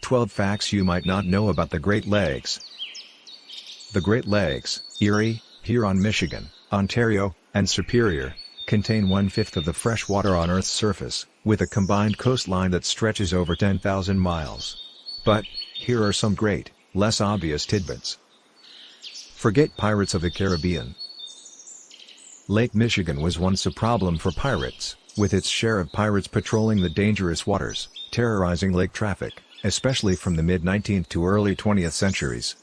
12 Facts You Might Not Know About the Great Lakes. The Great Lakes, Erie, Huron, Michigan, Ontario, and Superior, contain 1/5 of the fresh water on Earth's surface, with a combined coastline that stretches over 10,000 miles. But, here are some great, less obvious tidbits. Forget Pirates of the Caribbean. Lake Michigan was once a problem for pirates, with its share of pirates patrolling the dangerous waters, terrorizing lake traffic, especially from the mid-19th to early 20th centuries.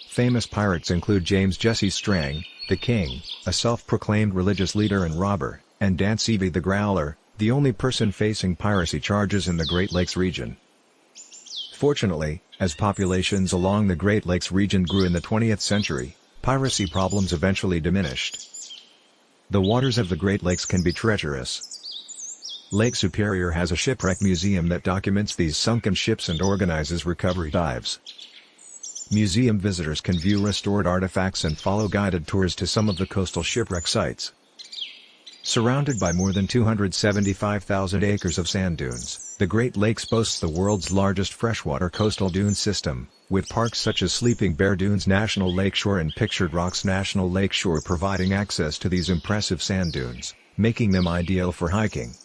Famous pirates include James Jesse Strang, the King, a self-proclaimed religious leader and robber, and Dan Seavey the Growler, the only person facing piracy charges in the Great Lakes region. Fortunately, as populations along the Great Lakes region grew in the 20th century, piracy problems eventually diminished. The waters of the Great Lakes can be treacherous. Lake Superior has a shipwreck museum that documents these sunken ships and organizes recovery dives. Museum visitors can view restored artifacts and follow guided tours to some of the coastal shipwreck sites. Surrounded by more than 275,000 acres of sand dunes, the Great Lakes boasts the world's largest freshwater coastal dune system, with parks such as Sleeping Bear Dunes National Lakeshore and Pictured Rocks National Lakeshore providing access to these impressive sand dunes, making them ideal for hiking.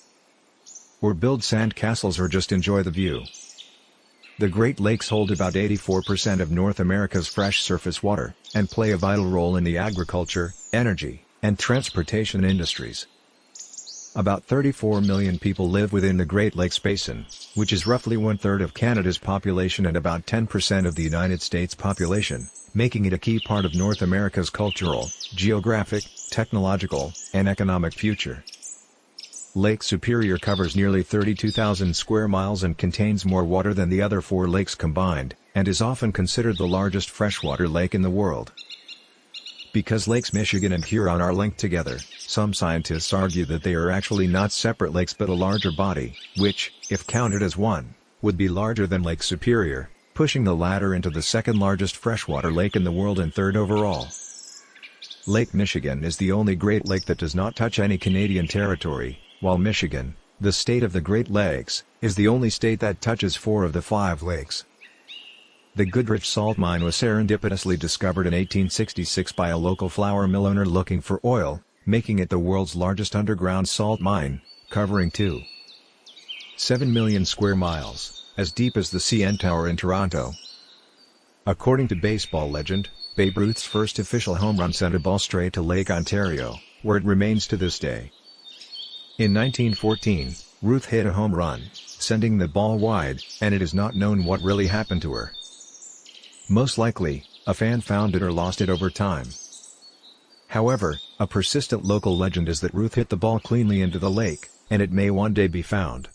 Or build sand castles or just enjoy the view. The Great Lakes hold about 84% of North America's fresh surface water, and play a vital role in the agriculture, energy, and transportation industries. About 34 million people live within the Great Lakes Basin, which is roughly 1/3 of Canada's population and about 10% of the United States population, making it a key part of North America's cultural, geographic, technological, and economic future. Lake Superior covers nearly 32,000 square miles and contains more water than the other 4 lakes combined, and is often considered the largest freshwater lake in the world. Because Lakes Michigan and Huron are linked together, some scientists argue that they are actually not separate lakes but a larger body, which, if counted as one, would be larger than Lake Superior, pushing the latter into the second largest freshwater lake in the world and third overall. Lake Michigan is the only Great Lake that does not touch any Canadian territory, while Michigan, the state of the Great Lakes, is the only state that touches 4 of the 5 lakes. The Goodrich salt mine was serendipitously discovered in 1866 by a local flour mill owner looking for oil, making it the world's largest underground salt mine, covering 2.7 million square miles, as deep as the CN Tower in Toronto. According to baseball legend, Babe Ruth's first official home run sent a ball straight to Lake Ontario, where it remains to this day. In 1914, Ruth hit a home run, sending the ball wide, and it is not known what really happened to her. Most likely, a fan found it or lost it over time. However, a persistent local legend is that Ruth hit the ball cleanly into the lake, and it may one day be found.